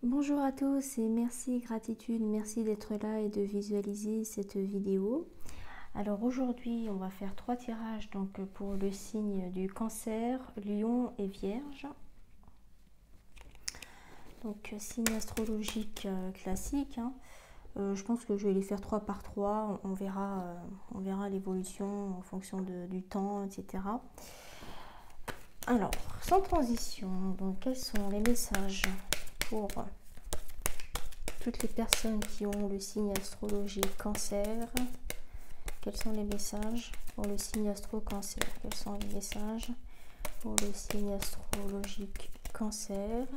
Bonjour à tous et merci, gratitude, merci d'être là et de visualiser cette vidéo. Alors aujourd'hui, on va faire 3 tirages donc pour le signe du Cancer, Lion et Vierge. Donc signe astrologique classique. Je pense que je vais les faire 3 par 3. On verra l'évolution en fonction du temps, etc. Alors, sans transition, donc quels sont les messages pour toutes les personnes qui ont le signe astrologique Cancer? Quels sont les messages pour le signe astro-Cancer? Quels sont les messages pour le signe astrologique Cancer?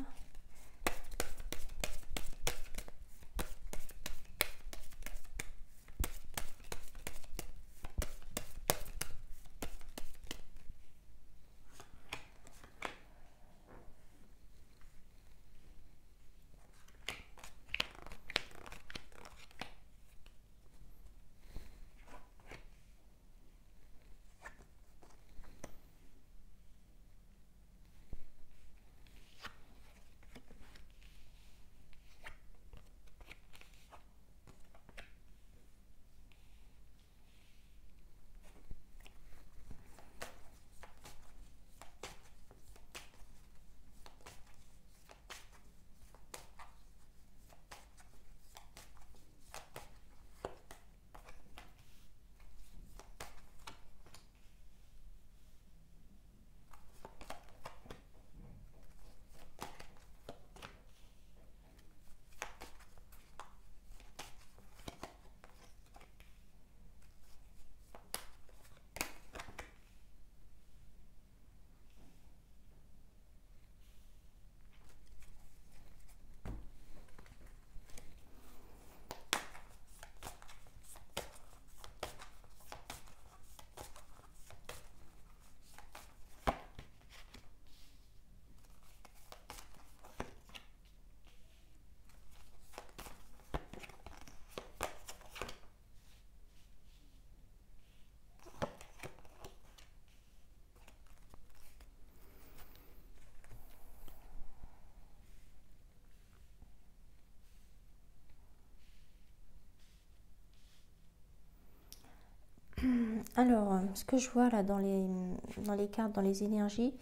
Alors, ce que je vois là dans les cartes, dans les énergies,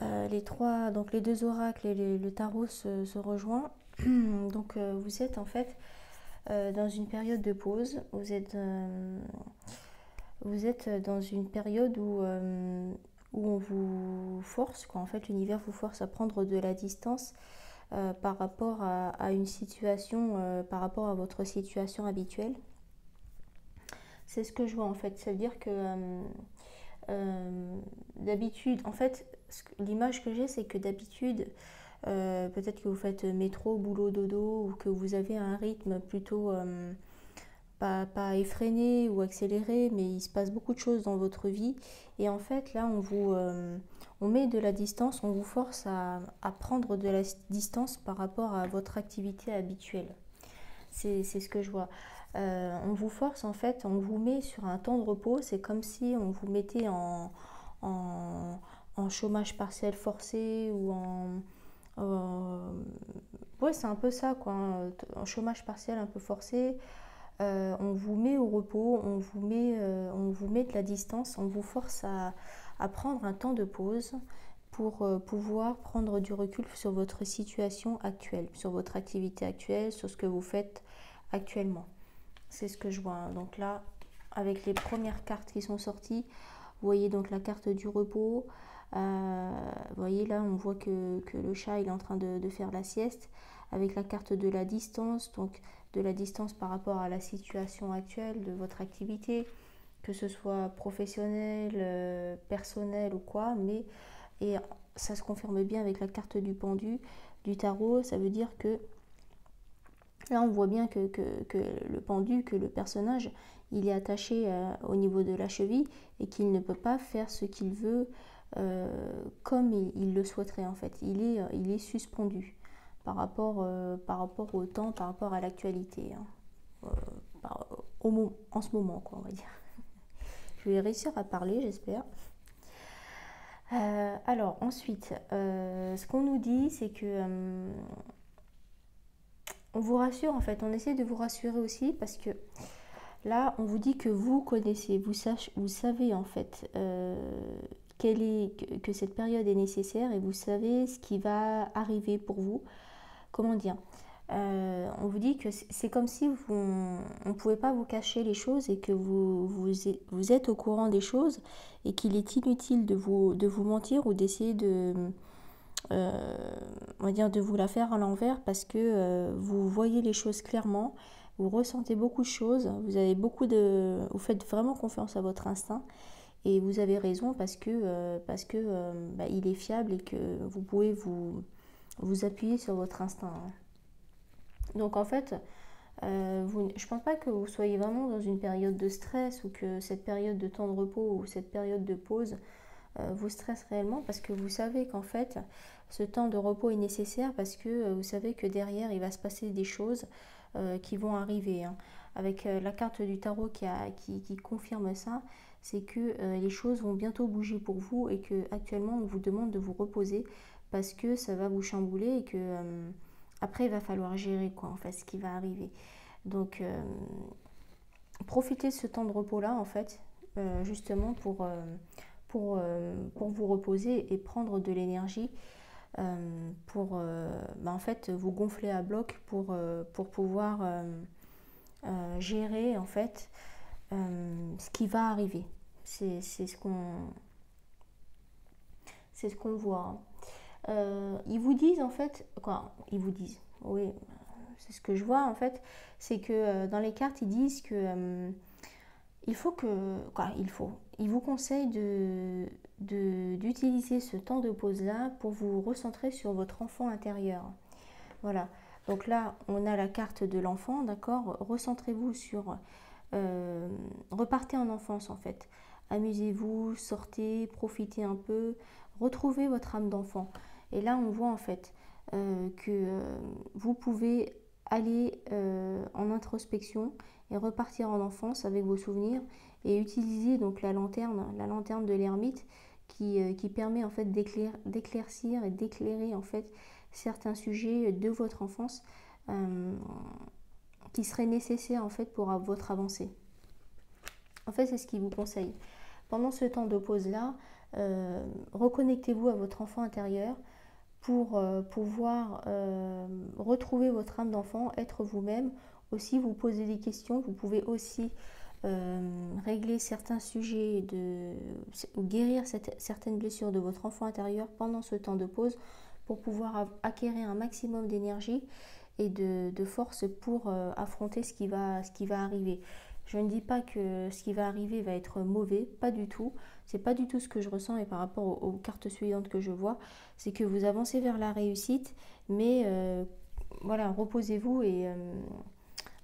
donc les deux oracles et le tarot se rejoignent. Donc, vous êtes en fait dans une période de pause. Vous êtes dans une période où on vous force, quoi. En fait, l'univers vous force à prendre de la distance par rapport à une situation, par rapport à votre situation habituelle. C'est ce que je vois en fait. Ça veut dire que d'habitude, en fait, l'image que j'ai, c'est que d'habitude, peut-être que vous faites métro, boulot, dodo, ou que vous avez un rythme plutôt pas effréné ou accéléré, mais il se passe beaucoup de choses dans votre vie. Et en fait, là, on met de la distance, on vous force à prendre de la distance par rapport à votre activité habituelle. C'est ce que je vois. On vous force en fait, on vous met sur un temps de repos. C'est comme si on vous mettait en, en chômage partiel forcé ou ouais, c'est un peu ça quoi, en chômage partiel un peu forcé. On vous met au repos, on vous met de la distance, on vous force à prendre un temps de pause pour pouvoir prendre du recul sur votre situation actuelle, sur votre activité actuelle, sur ce que vous faites actuellement. C'est ce que je vois. Donc là, avec les premières cartes qui sont sorties, vous voyez donc la carte du repos. Vous voyez là, on voit que le chat il est en train de faire la sieste. Avec la carte de la distance, donc de la distance par rapport à la situation actuelle de votre activité, que ce soit professionnel, personnel ou quoi, et ça se confirme bien avec la carte du pendu, du tarot. Ça veut dire que là on voit bien que le pendu, que le personnage, il est attaché au niveau de la cheville et qu'il ne peut pas faire ce qu'il veut comme il le souhaiterait en fait. Il est suspendu par rapport au temps, par rapport à l'actualité, hein. En ce moment, quoi, on va dire. Je vais réussir à parler, j'espère. Alors ensuite, ce qu'on nous dit, c'est que on vous rassure en fait, on essaie de vous rassurer aussi parce que là, on vous dit que vous connaissez, vous savez en fait que cette période est nécessaire et vous savez ce qui va arriver pour vous. Comment dire? On vous dit que c'est comme si on ne pouvait pas vous cacher les choses et que vous êtes au courant des choses et qu'il est inutile de vous mentir ou d'essayer euh, on va dire de vous la faire à l'envers parce que vous voyez les choses clairement, vous ressentez beaucoup de choses, vous faites vraiment confiance à votre instinct et vous avez raison parce que bah, il est fiable et que vous pouvez vous appuyer sur votre instinct. Donc en fait, je ne pense pas que vous soyez vraiment dans une période de stress ou que cette période de temps de repos ou cette période de pause vous stresse réellement parce que vous savez qu'en fait, ce temps de repos est nécessaire parce que vous savez que derrière, il va se passer des choses qui vont arriver. Hein. Avec la carte du tarot qui confirme ça, c'est que les choses vont bientôt bouger pour vous et que actuellement on vous demande de vous reposer parce que ça va vous chambouler et que après il va falloir gérer quoi en fait ce qui va arriver. Donc profitez de ce temps de repos là en fait justement pour vous reposer et prendre de l'énergie pour bah, en fait vous gonfler à bloc pour pouvoir gérer en fait ce qui va arriver. C'est ce qu'on voit. Ils vous disent en fait, quoi, ils vous disent, oui, c'est ce que je vois en fait, c'est que dans les cartes ils disent que il faut que, quoi, il vous conseille d'utiliser ce temps de pause là pour vous recentrer sur votre enfant intérieur. Voilà. Donc là, on a la carte de l'enfant, d'accord. Recentrez-vous sur, repartez en enfance en fait. Amusez-vous, sortez, profitez un peu, retrouvez votre âme d'enfant. Et là, on voit en fait que vous pouvez aller en introspection et repartir en enfance avec vos souvenirs et utiliser donc la lanterne de l'ermite qui permet en fait d'éclaircir et d'éclairer en fait certains sujets de votre enfance euh, qui seraient nécessaires en fait pour votre avancée. En fait, c'est ce qu'il vous conseille. Pendant ce temps de pause là, reconnectez-vous à votre enfant intérieur pour pouvoir retrouver votre âme d'enfant, être vous-même. Aussi, vous posez des questions. Vous pouvez aussi régler certains sujets ou guérir certaines blessures de votre enfant intérieur pendant ce temps de pause pour pouvoir acquérir un maximum d'énergie et de force pour affronter ce qui va arriver. Je ne dis pas que ce qui va arriver va être mauvais, pas du tout. C'est pas du tout ce que je ressens et par rapport aux cartes suivantes que je vois, c'est que vous avancez vers la réussite, mais voilà, reposez-vous et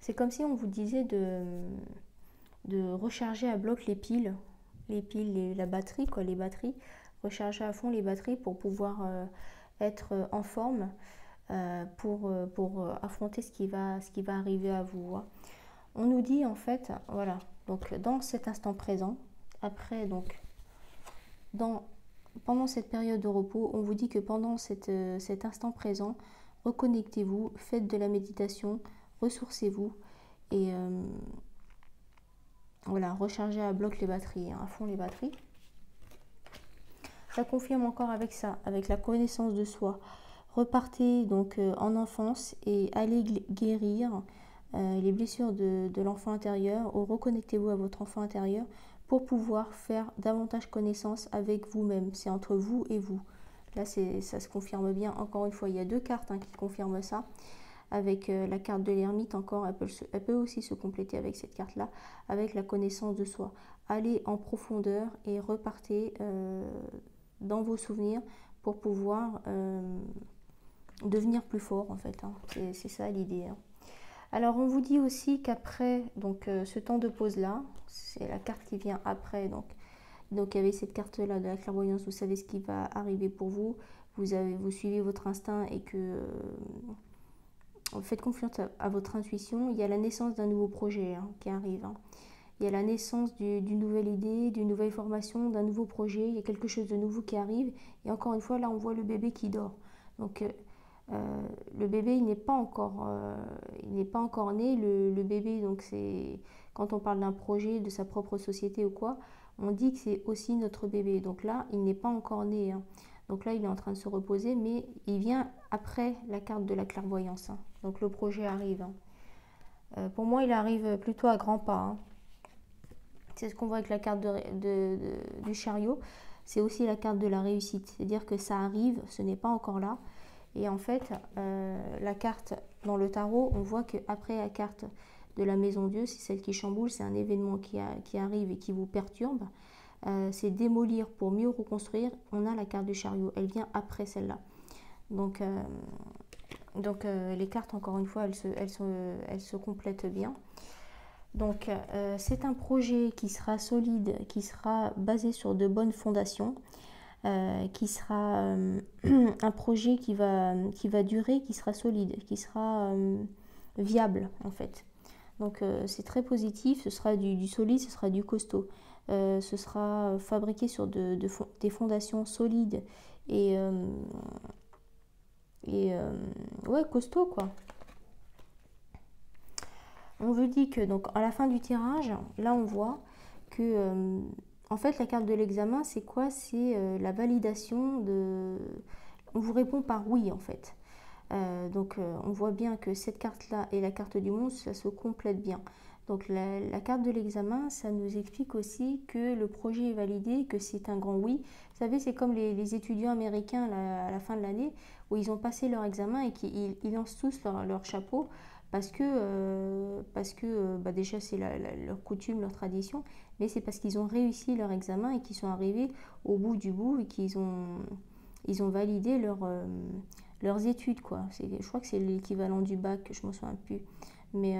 c'est comme si on vous disait de recharger à bloc la batterie, quoi, les batteries, recharger à fond les batteries pour pouvoir être en forme pour affronter ce qui va arriver à vous. Hein. On nous dit en fait, voilà, donc dans cet instant présent, après donc dans, pendant cette période de repos, on vous dit que pendant cet instant présent, reconnectez-vous, faites de la méditation, ressourcez-vous et voilà, rechargez à bloc les batteries, hein, à fond les batteries. Ça confirme encore avec ça, avec la connaissance de soi. Repartez donc en enfance et allez guérir les blessures de l'enfant intérieur ou reconnectez-vous à votre enfant intérieur pour pouvoir faire davantage connaissance avec vous-même. C'est entre vous et vous. Là, ça se confirme bien. Encore une fois, il y a deux cartes qui confirment ça. Avec la carte de l'ermite, encore, elle peut aussi se compléter avec cette carte-là, avec la connaissance de soi. Allez en profondeur et repartez dans vos souvenirs pour pouvoir devenir plus fort, en fait. Hein. C'est ça l'idée. Hein. Alors, on vous dit aussi qu'après ce temps de pause-là, c'est la carte qui vient après, donc il y avait cette carte-là de la clairvoyance, vous savez ce qui va arriver pour vous, vous suivez votre instinct et que faites confiance à votre intuition. Il y a la naissance d'un nouveau projet qui arrive. Hein. Il y a la naissance d'une nouvelle idée, d'une nouvelle formation, d'un nouveau projet. Il y a quelque chose de nouveau qui arrive. Et encore une fois, là, on voit le bébé qui dort. Donc, Le bébé, il n'est pas encore né. Le bébé, donc c'est quand on parle d'un projet, de sa propre société ou quoi, on dit que c'est aussi notre bébé. Donc là, il n'est pas encore né, hein. Donc là, il est en train de se reposer, mais il vient après la carte de la clairvoyance, hein. Donc le projet arrive, hein. Pour moi, il arrive plutôt à grands pas, hein. C'est ce qu'on voit avec la carte du chariot. C'est aussi la carte de la réussite. C'est-à-dire que ça arrive, ce n'est pas encore là. Et en fait, la carte dans le tarot, on voit qu'après la carte de la maison Dieu, c'est celle qui chamboule, c'est un événement qui arrive et qui vous perturbe. C'est démolir pour mieux reconstruire. On a la carte du chariot, elle vient après celle-là. Donc, les cartes, encore une fois, elles se complètent bien. Donc c'est un projet qui sera solide, qui sera basé sur de bonnes fondations, qui sera un projet qui va durer, qui sera solide, qui sera viable en fait. Donc c'est très positif, ce sera du solide, ce sera du costaud. Ce sera fabriqué sur des fondations solides et ouais, costaud quoi. On vous dit que donc à la fin du tirage, là on voit que en fait la carte de l'examen c'est quoi? C'est la validation de... On vous répond par oui en fait. On voit bien que cette carte-là et la carte du monde, ça se complète bien. Donc la carte de l'examen, ça nous explique aussi que le projet est validé, que c'est un grand oui. Vous savez, c'est comme les étudiants américains à la fin de l'année où ils ont passé leur examen et qu'ils lancent tous leur chapeau parce que bah déjà c'est leur coutume, leur tradition, mais c'est parce qu'ils ont réussi leur examen et qu'ils sont arrivés au bout du bout et qu'ils ont validé leurs études, quoi. Je crois que c'est l'équivalent du bac, je ne me souviens plus. Mais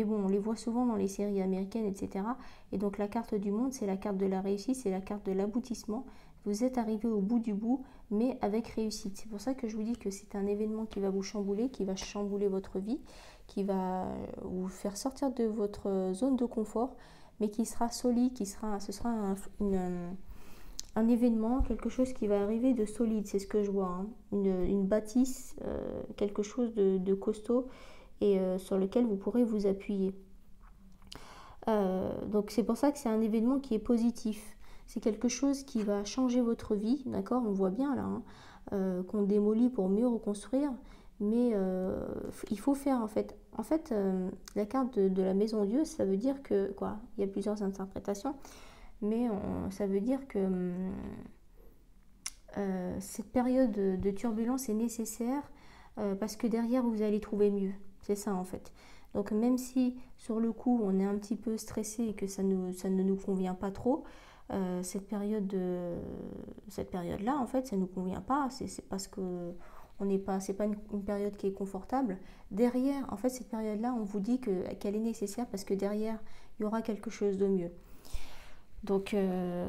bon, on les voit souvent dans les séries américaines, etc. Et donc la carte du monde, c'est la carte de la réussite, c'est la carte de l'aboutissement. Vous êtes arrivé au bout du bout, mais avec réussite. C'est pour ça que je vous dis que c'est un événement qui va vous chambouler, qui va chambouler votre vie, qui va vous faire sortir de votre zone de confort, mais qui sera solide, ce sera un événement, quelque chose qui va arriver de solide, c'est ce que je vois, hein. Une bâtisse, quelque chose de costaud et sur lequel vous pourrez vous appuyer. Donc c'est pour ça que c'est un événement qui est positif. C'est quelque chose qui va changer votre vie, d'accord? On voit bien là, hein, qu'on démolit pour mieux reconstruire, mais il faut faire en fait. En fait, la carte de la maison Dieu, ça veut dire que quoi? Il y a plusieurs interprétations, mais ça veut dire que cette période de turbulence est nécessaire parce que derrière vous allez trouver mieux. C'est ça en fait. Donc même si sur le coup on est un petit peu stressé et que ça ne nous convient pas trop, cette période-là en fait ça ne nous convient pas. C'est parce que c'est pas une période qui est confortable. Derrière, en fait cette période-là on vous dit qu'elle est nécessaire parce que derrière il y aura quelque chose de mieux. Donc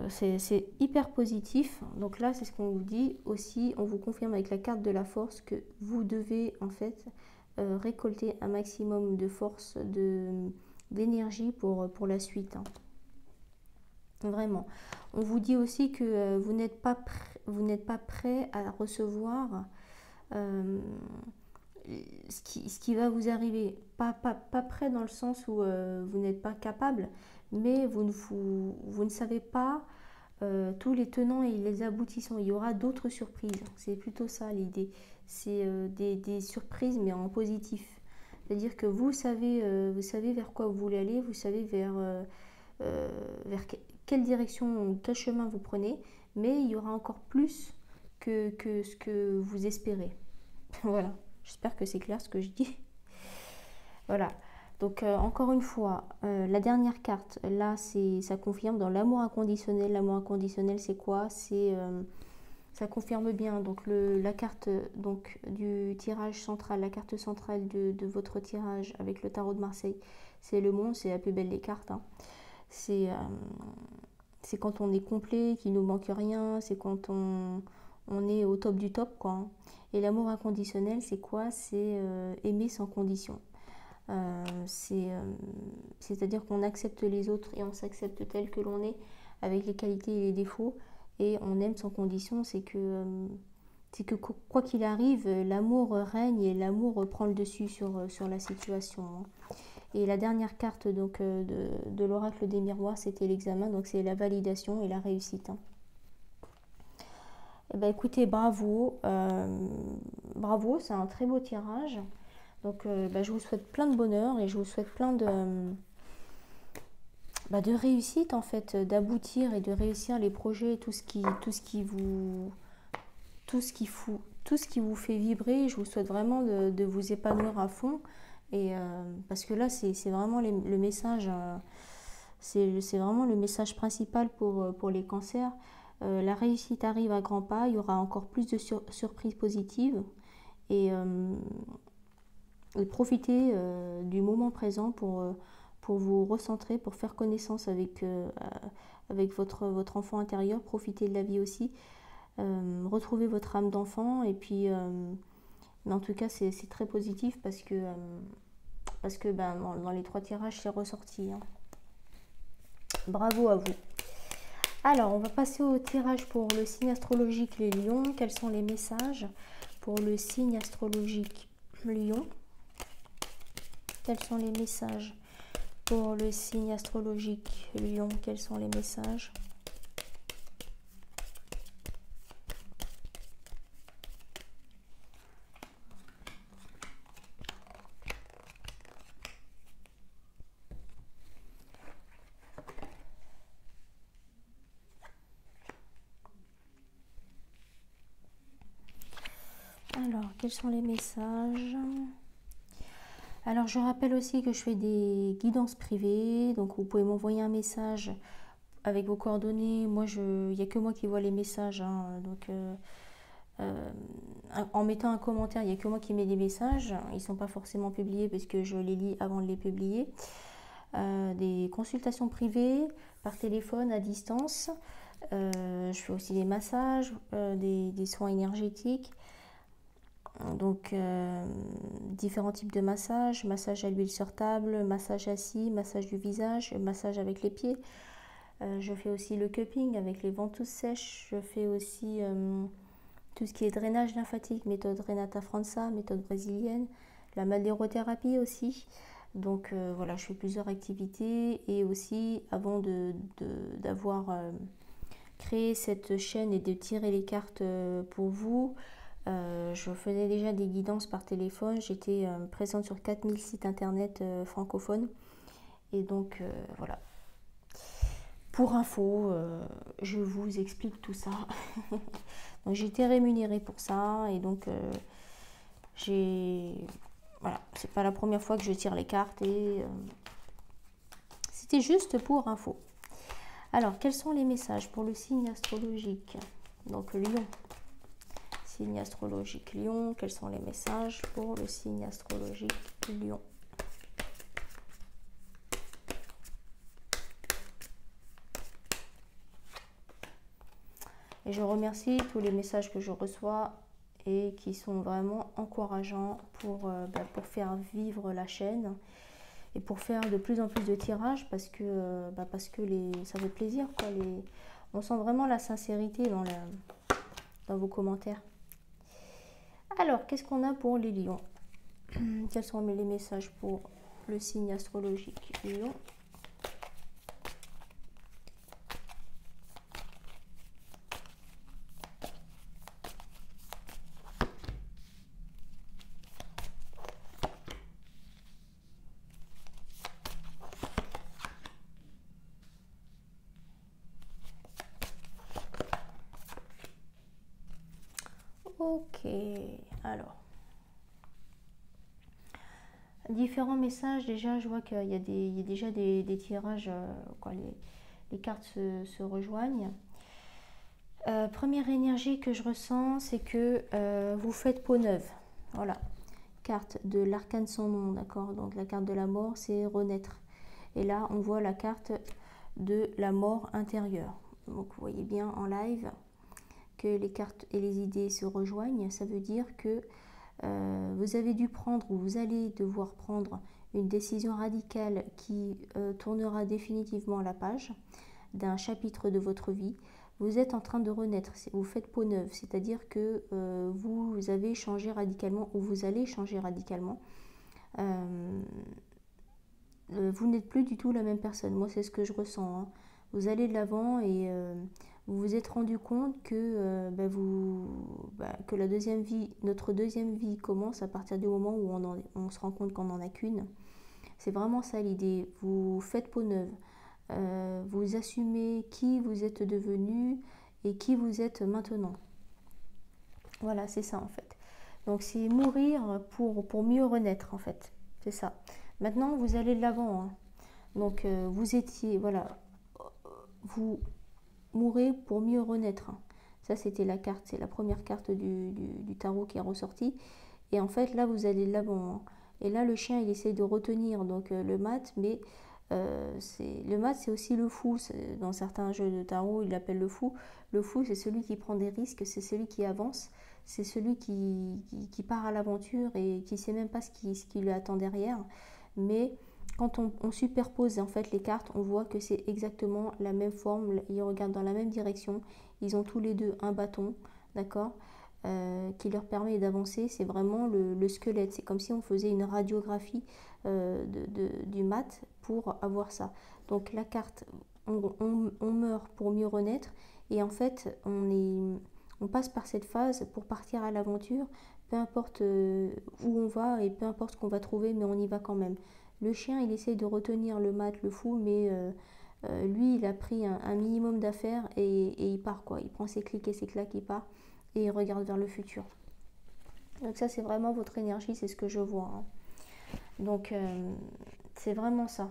c'est hyper positif. Donc là c'est ce qu'on vous dit aussi, on vous confirme avec la carte de la force que vous devez en fait récolter un maximum de force, d'énergie pour la suite, hein. Vraiment. On vous dit aussi que vous n'êtes pas prêt à recevoir ce qui va vous arriver. Pas prêt dans le sens où vous n'êtes pas capable, mais vous ne savez pas tous les tenants et les aboutissants. Il y aura d'autres surprises. C'est plutôt ça l'idée. C'est des surprises, mais en positif. C'est-à-dire que vous savez vers quoi vous voulez aller, vous savez vers quelle direction, quel chemin vous prenez, mais il y aura encore plus que ce que vous espérez. Voilà, j'espère que c'est clair ce que je dis. Voilà. Donc encore une fois, la dernière carte, là, ça confirme dans l'amour inconditionnel. L'amour inconditionnel, c'est quoi? Ça confirme bien donc la carte donc, du tirage central, la carte centrale de votre tirage avec le tarot de Marseille. C'est le monde, c'est la plus belle des cartes, hein. C'est quand on est complet, qu'il ne nous manque rien, c'est quand on est au top du top, quoi, hein. Et l'amour inconditionnel, c'est quoi? C'est aimer sans condition. C'est-à-dire qu'on accepte les autres et on s'accepte tel que l'on est, avec les qualités et les défauts, et on aime sans condition. C'est que c'est que quoi qu'il arrive, l'amour règne et l'amour prend le dessus sur la situation, hein. Et la dernière carte donc, de l'oracle des miroirs, c'était l'examen, donc c'est la validation et la réussite, hein. Eh ben, écoutez, bravo, bravo, c'est un très beau tirage. Donc ben, je vous souhaite plein de bonheur et je vous souhaite plein de réussite en fait, d'aboutir et de réussir les projets, tout ce qui vous fait vibrer. Je vous souhaite vraiment de vous épanouir à fond. Et parce que là, c'est vraiment le message, c'est vraiment le message principal pour les cancers. La réussite arrive à grands pas, il y aura encore plus de surprises positives. Et, profitez du moment présent pour vous recentrer, pour faire connaissance avec votre enfant intérieur. Profitez de la vie aussi. Retrouvez votre âme d'enfant. Et puis, mais en tout cas, c'est très positif parce que ben, dans les 3 tirages, c'est ressorti, hein. Bravo à vous. Alors, on va passer au tirage pour le signe astrologique les lions. Quels sont les messages pour le signe astrologique lion? Quels sont les messages pour le signe astrologique lion? Quels sont les messages? Alors, quels sont les messages? Alors, je rappelle aussi que je fais des guidances privées. Donc, vous pouvez m'envoyer un message avec vos coordonnées. Moi, il n'y a que moi qui vois les messages, hein. Donc, en mettant un commentaire, il n'y a que moi qui mets des messages. Ils ne sont pas forcément publiés parce que je les lis avant de les publier. Des consultations privées par téléphone à distance. Je fais aussi des massages, des soins énergétiques. Donc, différents types de massages, massage à l'huile sur table, massage assis, massage du visage, massage avec les pieds. Je fais aussi le cupping avec les ventouses sèches. Je fais aussi tout ce qui est drainage lymphatique, méthode Renata França, méthode brésilienne, la madérothérapie aussi. Donc voilà, je fais plusieurs activités et aussi avant d'avoir créé cette chaîne et de tirer les cartes pour vous, je faisais déjà des guidances par téléphone. J'étais présente sur 4000 sites internet francophones. Et donc voilà. Pour info, je vous explique tout ça. Donc j'ai été rémunérée pour ça. Et donc voilà, c'est pas la première fois que je tire les cartes. Et c'était juste pour info. Alors, quels sont les messages pour le signe astrologique? Donc Lion. Signe astrologique Lion, quels sont les messages pour le signe astrologique Lion? Et je remercie tous les messages que je reçois et qui sont vraiment encourageants pour faire vivre la chaîne et pour faire de plus en plus de tirages parce que ça fait plaisir, quoi. On sent vraiment la sincérité dans vos commentaires. Alors, qu'est-ce qu'on a pour les lions? Quels sont les messages pour le signe astrologique lion? Ok, alors. Différents messages, déjà je vois qu'il y a déjà des tirages, les cartes se rejoignent. Première énergie que je ressens, c'est que vous faites peau neuve. Voilà, carte de l'arcane sans nom, d'accord? Donc la carte de la mort, c'est renaître. Et là, on voit la carte de la mort intérieure. Donc vous voyez bien en live que les cartes et les idées se rejoignent. Ça veut dire que vous avez dû prendre ou vous allez devoir prendre une décision radicale qui tournera définitivement la page d'un chapitre de votre vie. vous êtes en train de renaître, vous faites peau neuve, c'est-à-dire que vous avez changé radicalement ou vous allez changer radicalement. Vous n'êtes plus du tout la même personne. Moi, c'est ce que je ressens, hein. Vous allez de l'avant et vous vous êtes rendu compte que, que la deuxième vie, notre deuxième vie commence à partir du moment où on se rend compte qu'on n'en a qu'une. C'est vraiment ça l'idée. Vous faites peau neuve. Vous assumez qui vous êtes devenu et qui vous êtes maintenant. Voilà, c'est ça en fait. Donc c'est mourir pour mieux renaître en fait. C'est ça. Maintenant, vous allez de l'avant, hein. Donc vous étiez, voilà, vous mourrez pour mieux renaître, hein. Ça, c'était la carte, c'est la première carte du tarot qui est ressortie. Et en fait, là, vous allez de l'avant, hein. Et là, le chien, il essaie de retenir donc le mat, mais le mat, c'est aussi le fou. Dans certains jeux de tarot, il l'appelle le fou. Le fou, c'est celui qui prend des risques, c'est celui qui avance, c'est celui qui part à l'aventure et qui ne sait même pas ce qui lui attend derrière. Mais quand on superpose en fait les cartes, on voit que c'est exactement la même forme. Ils regardent dans la même direction. Ils ont tous les deux un bâton, d'accord, qui leur permet d'avancer. C'est vraiment le squelette. C'est comme si on faisait une radiographie du mat pour avoir ça. Donc la carte, on meurt pour mieux renaître. Et en fait, on passe par cette phase pour partir à l'aventure, peu importe où on va et peu importe ce qu'on va trouver, mais on y va quand même. Le chien, il essaye de retenir le mat, le fou, mais lui, il a pris un minimum d'affaires et il part, quoi. Il prend ses clics et ses claques, il part et il regarde vers le futur. Donc ça, c'est vraiment votre énergie, c'est ce que je vois, hein. Donc, c'est vraiment ça.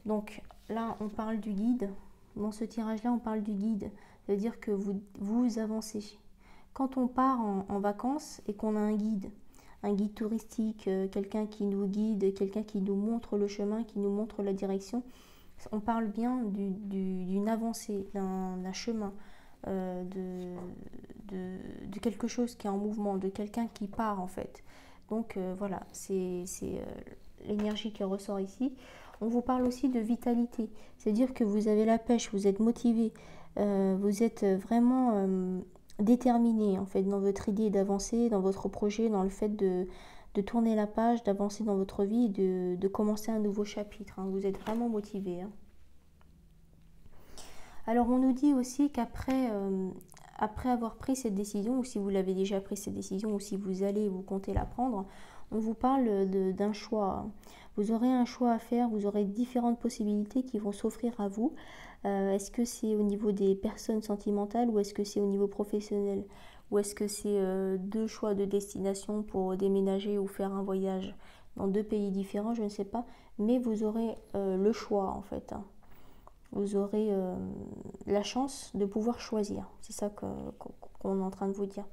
Donc là, on parle du guide. Dans ce tirage-là, on parle du guide. C'est-à-dire que vous avancez. Quand on part en vacances et qu'on a un guide touristique, quelqu'un qui nous guide, quelqu'un qui nous montre le chemin, qui nous montre la direction, on parle bien d'une avancée, d'un chemin, de quelque chose qui est en mouvement, de quelqu'un qui part en fait. Donc voilà, c'est l'énergie qui ressort ici. On vous parle aussi de vitalité, c'est-à-dire que vous avez la pêche, vous êtes motivé, vous êtes vraiment déterminé en fait dans votre idée d'avancer, dans votre projet, dans le fait de tourner la page, d'avancer dans votre vie, de commencer un nouveau chapitre, hein. Vous êtes vraiment motivé, hein. Alors on nous dit aussi qu'après après avoir pris cette décision, ou si vous l'avez déjà pris cette décision, ou si vous comptez la prendre, on vous parle d'un choix. Vous aurez un choix à faire, vous aurez différentes possibilités qui vont s'offrir à vous. Est-ce que c'est au niveau des personnes sentimentales ou est-ce que c'est au niveau professionnel? Ou est-ce que c'est deux choix de destination pour déménager ou faire un voyage dans deux pays différents? Je ne sais pas. Mais vous aurez le choix en fait, hein. Vous aurez la chance de pouvoir choisir. C'est ça qu'on est en train de vous dire.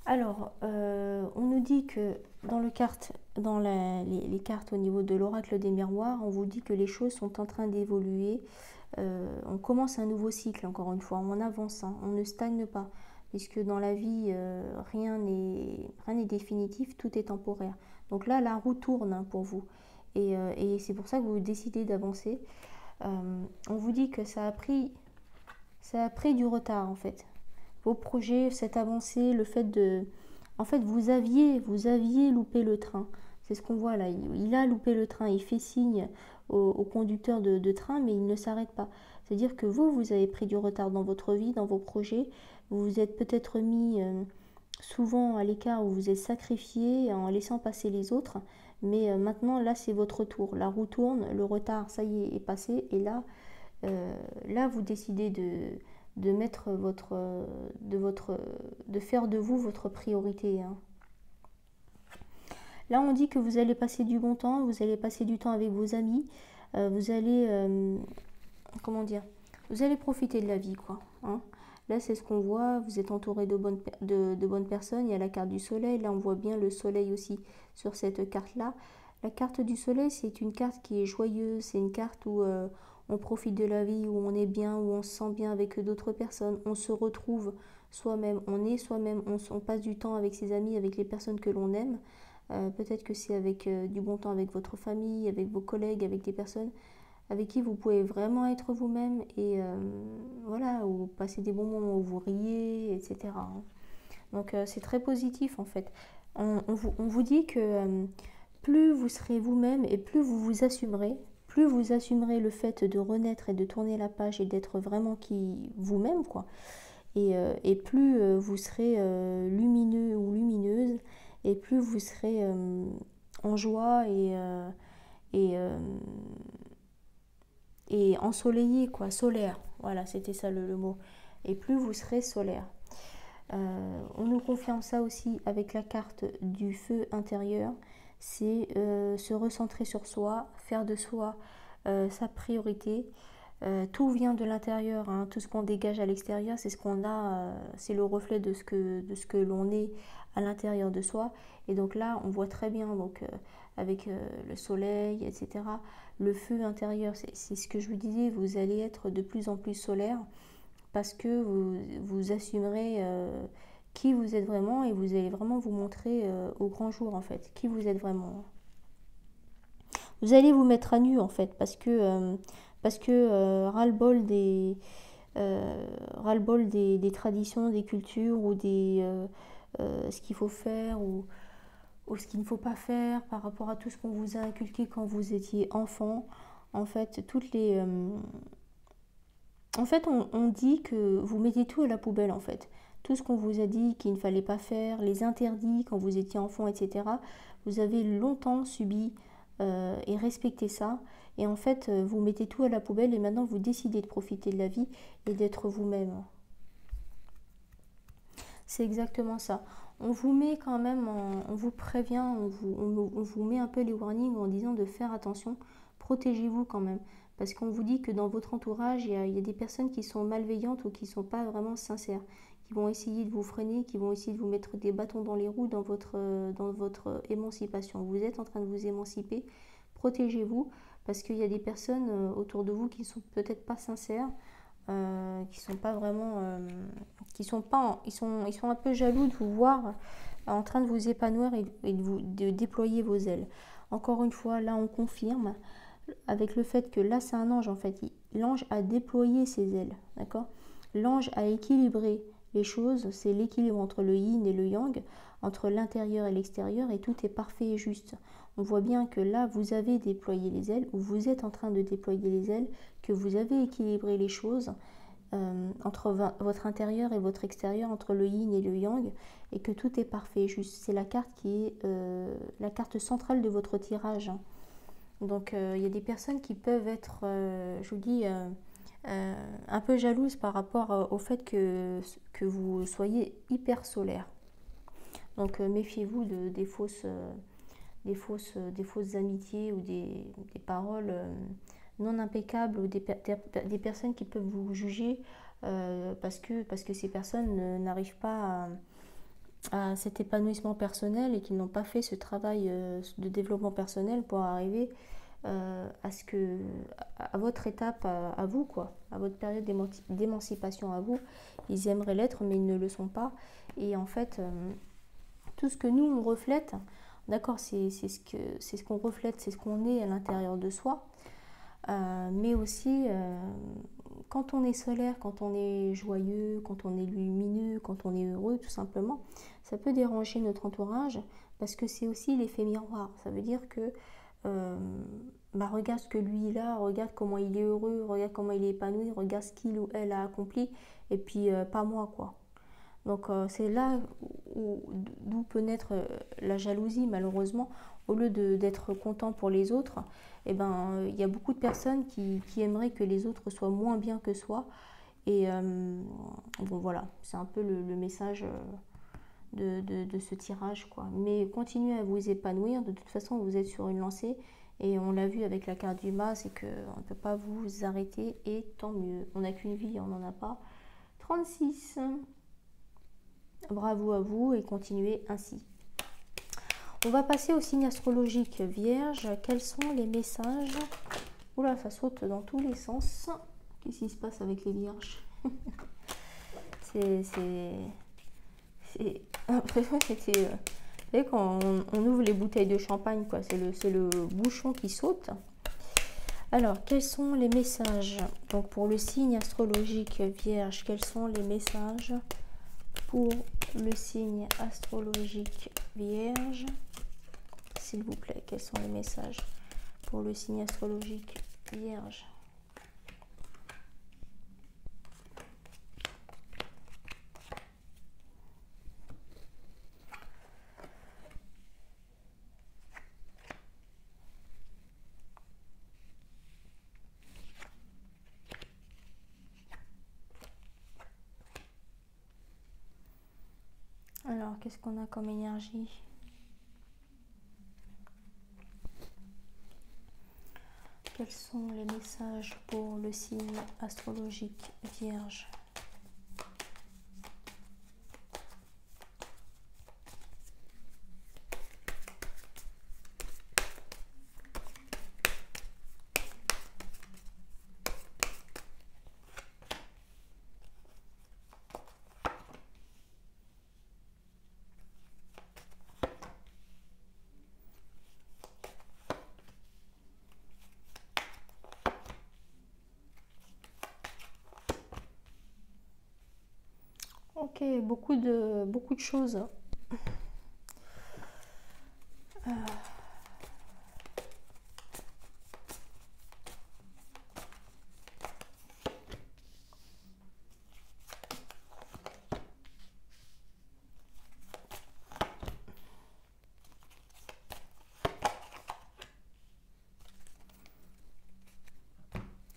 Alors, on nous dit que dans les cartes au niveau de l'oracle des miroirs, on vous dit que les choses sont en train d'évoluer. On commence un nouveau cycle, encore une fois, on avance, hein, on ne stagne pas, puisque dans la vie, rien n'est définitif, tout est temporaire. Donc là, la roue tourne, hein, pour vous. Et c'est pour ça que vous décidez d'avancer. On vous dit que ça a pris du retard, en fait. Vos projets, cette avancée, le fait de... En fait, vous aviez loupé le train. C'est ce qu'on voit là. Il a loupé le train. Il fait signe au conducteur de train, mais il ne s'arrête pas. C'est-à-dire que vous avez pris du retard dans votre vie, dans vos projets. Vous vous êtes peut-être mis souvent à l'écart, où vous vous êtes sacrifié en laissant passer les autres. Mais maintenant, là, c'est votre tour. La roue tourne, le retard, ça y est passé. Et là, vous décidez de mettre de faire de vous votre priorité, hein. Là, on dit que vous allez passer du bon temps, vous allez passer du temps avec vos amis, vous allez, comment dire, vous allez profiter de la vie, quoi, hein. Là, c'est ce qu'on voit, vous êtes entouré de bonnes personnes, il y a la carte du soleil, là, on voit bien le soleil aussi sur cette carte-là. La carte du soleil, c'est une carte qui est joyeuse, c'est une carte où on profite de la vie, où on est bien, où on se sent bien avec d'autres personnes, on se retrouve soi-même, on est soi-même, on passe du temps avec ses amis, avec les personnes que l'on aime. Peut-être que c'est avec du bon temps avec votre famille, avec vos collègues, avec des personnes avec qui vous pouvez vraiment être vous-même et voilà, ou passer des bons moments où vous riez, etc. Donc c'est très positif en fait. On vous dit que plus vous serez vous-même et plus vous assumerez le fait de renaître et de tourner la page et d'être vraiment qui vous-même, quoi. Et plus vous serez lumineux ou lumineuse, et plus vous serez en joie et, euh, et ensoleillé, quoi, solaire. Voilà, c'était ça le mot. Et plus vous serez solaire. On nous confirme ça aussi avec la carte du feu intérieur. C'est se recentrer sur soi, faire de soi sa priorité. Tout vient de l'intérieur, hein. Tout ce qu'on dégage à l'extérieur, c'est ce qu'on a, c'est le reflet de ce que l'on est à l'intérieur de soi. Et donc là, on voit très bien, donc, avec le soleil, etc. Le feu intérieur, c'est ce que je vous disais, vous allez être de plus en plus solaire parce que vous assumerez qui vous êtes vraiment et vous allez vraiment vous montrer au grand jour, en fait, qui vous êtes vraiment. Vous allez vous mettre à nu, en fait, parce que ras-le-bol des traditions, des cultures ou ce qu'il faut faire ou ce qu'il ne faut pas faire par rapport à tout ce qu'on vous a inculqué quand vous étiez enfant. En fait, on dit que vous mettez tout à la poubelle, en fait. Tout ce qu'on vous a dit qu'il ne fallait pas faire, les interdits quand vous étiez enfant, etc. Vous avez longtemps subi et respecté ça. Et en fait, vous mettez tout à la poubelle et maintenant vous décidez de profiter de la vie et d'être vous-même. C'est exactement ça. On vous met quand même, on vous prévient, on vous met un peu les warnings en disant de faire attention, protégez-vous quand même. Parce qu'on vous dit que dans votre entourage, il y a des personnes qui sont malveillantes ou qui ne sont pas vraiment sincères, qui vont essayer de vous freiner, qui vont essayer de vous mettre des bâtons dans les roues dans votre émancipation. Vous êtes en train de vous émanciper, protégez-vous, parce qu'il y a des personnes autour de vous qui ne sont peut-être pas sincères, qui sont pas vraiment, qui sont pas, ils sont un peu jaloux de vous voir en train de vous épanouir et de déployer vos ailes. Encore une fois, là on confirme avec le fait que là c'est un ange en fait. L'ange a déployé ses ailes, d'accord. L'ange a équilibré les choses, c'est l'équilibre entre le yin et le yang, entre l'intérieur et l'extérieur, et tout est parfait et juste. On voit bien que là, vous avez déployé les ailes, ou vous êtes en train de déployer les ailes, que vous avez équilibré les choses entre votre intérieur et votre extérieur, entre le yin et le yang, et que tout est parfait et juste. C'est la carte qui est la carte centrale de votre tirage. Donc, il y a des personnes qui peuvent être, je vous dis, un peu jalouses par rapport au fait que vous soyez hyper solaire. Donc, méfiez-vous des fausses amitiés ou des paroles non impeccables ou des personnes qui peuvent vous juger parce que ces personnes n'arrivent pas à cet épanouissement personnel et qui n'ont pas fait ce travail de développement personnel pour arriver à votre étape à vous, quoi, à votre période d'émancipation à vous. Ils aimeraient l'être mais ils ne le sont pas. Et en fait, tout ce que nous on reflète, d'accord, c'est ce qu'on reflète, c'est ce qu'on est à l'intérieur de soi. Mais aussi, quand on est solaire, quand on est joyeux, quand on est lumineux, quand on est heureux, tout simplement, ça peut déranger notre entourage parce que c'est aussi l'effet miroir. Ça veut dire que regarde ce que lui il a, regarde comment il est heureux, regarde comment il est épanoui, regarde ce qu'il ou elle a accompli, et puis pas moi, quoi. Donc c'est là d'où peut naître la jalousie, malheureusement. Au lieu d'être content pour les autres, eh ben, il y a beaucoup de personnes qui aimeraient que les autres soient moins bien que soi. Et bon, voilà, c'est un peu le message de ce tirage, quoi. Mais continuez à vous épanouir. De toute façon, vous êtes sur une lancée. Et on l'a vu avec la carte du mât, c'est qu'on ne peut pas vous arrêter. Et tant mieux. On n'a qu'une vie, on n'en a pas 36. Bravo à vous et continuez ainsi. On va passer au signe astrologique Vierge. Quels sont les messages? Oula, ça saute dans tous les sens. Qu'est-ce qui se passe avec les Vierges? L'impression que c'était... Vous savez, quand on ouvre les bouteilles de champagne, quoi, c'est le bouchon qui saute. Alors, quels sont les messages? Donc, pour le signe astrologique Vierge, quels sont les messages pour le signe astrologique Vierge? S'il vous plaît, quels sont les messages pour le signe astrologique Vierge? Alors, qu'est-ce qu'on a comme énergie? Quels sont les messages pour le signe astrologique Vierge? Ok, beaucoup de choses.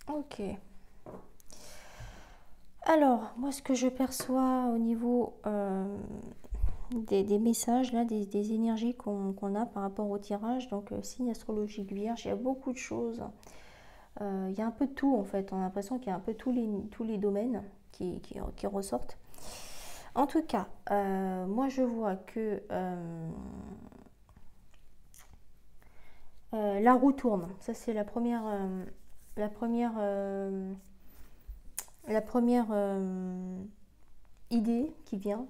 Ok. Alors, moi, ce que je perçois au niveau des messages, là, des énergies qu'on a par rapport au tirage, donc signe astrologique Vierge, il y a beaucoup de choses. Il y a un peu de tout, en fait. On a l'impression qu'il y a un peu tous les domaines qui ressortent. En tout cas, moi, je vois que la roue tourne. Ça, c'est la première, la première idée qui vient.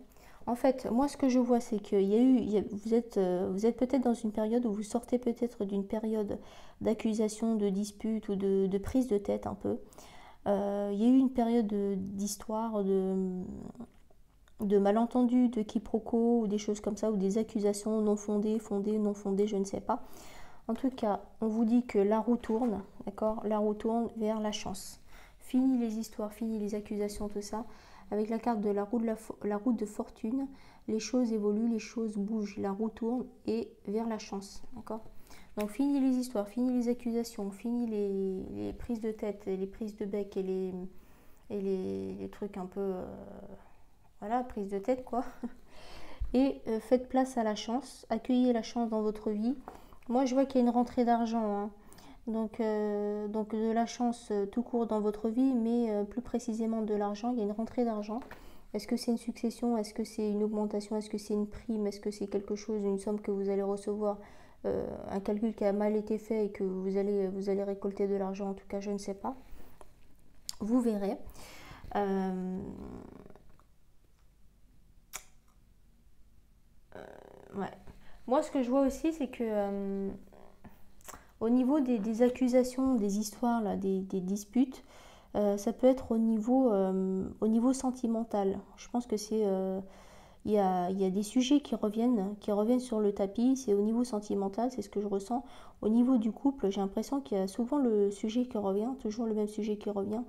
En fait, moi, ce que je vois, c'est qu'il y a eu, vous êtes peut-être dans une période où vous sortez peut-être d'une période d'accusation, de dispute ou de prise de tête un peu. Il y a eu une période d'histoire, de malentendus, de quiproquos ou des choses comme ça, ou des accusations non fondées, fondées, non fondées, je ne sais pas. En tout cas, on vous dit que la roue tourne, d'accord? La roue tourne vers la chance. Fini les histoires, fini les accusations, tout ça. Avec la carte de la roue de fortune, les choses évoluent, les choses bougent, la roue tourne et vers la chance, d'accord? Donc fini les histoires, fini les accusations, fini les prises de tête, les prises de bec et les trucs un peu, voilà, prises de tête quoi. Et faites place à la chance, accueillez la chance dans votre vie. Moi je vois qu'il y a une rentrée d'argent, hein. Donc de la chance tout court dans votre vie, mais plus précisément de l'argent, il y a une rentrée d'argent. Est-ce que c'est une succession? Est-ce que c'est une augmentation? Est-ce que c'est une prime? Est-ce que c'est quelque chose, une somme que vous allez recevoir? Un calcul qui a mal été fait et que vous allez récolter de l'argent? En tout cas, je ne sais pas. Vous verrez. Ouais. Moi, ce que je vois aussi, c'est que au niveau des accusations, des histoires, là, des disputes, ça peut être au niveau sentimental. Je pense que il y a des sujets qui reviennent sur le tapis. C'est au niveau sentimental, c'est ce que je ressens. Au niveau du couple, j'ai l'impression qu'il y a souvent le sujet qui revient, toujours le même sujet qui revient,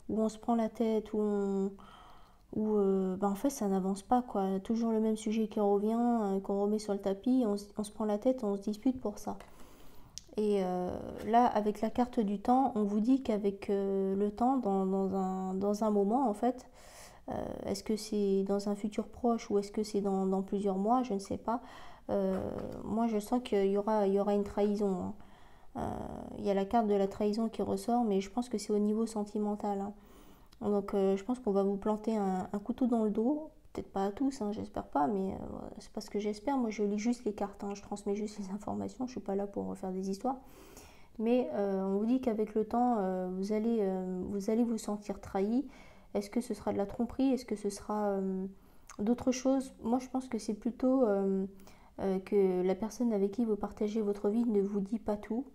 où on se prend la tête, où en fait ça n'avance pas quoi. Toujours le même sujet qui revient, qu'on remet sur le tapis, on se prend la tête, on se dispute pour ça. Et là, avec la carte du temps, on vous dit qu'avec le temps, dans un moment, en fait, est-ce que c'est dans un futur proche ou est-ce que c'est dans plusieurs mois, je ne sais pas. Moi, je sens qu'il y aura une trahison, hein. Il y a la carte de la trahison qui ressort, mais je pense que c'est au niveau sentimental, hein. Donc, je pense qu'on va vous planter un couteau dans le dos. Peut-être pas à tous, hein, j'espère pas, mais c'est pas ce que j'espère. Moi, je lis juste les cartes, hein, je transmets juste les informations. Je suis pas là pour faire des histoires. Mais on vous dit qu'avec le temps, vous allez vous sentir trahi. Est-ce que ce sera de la tromperie? Est-ce que ce sera d'autres choses? Moi, je pense que c'est plutôt que la personne avec qui vous partagez votre vie ne vous dit pas tout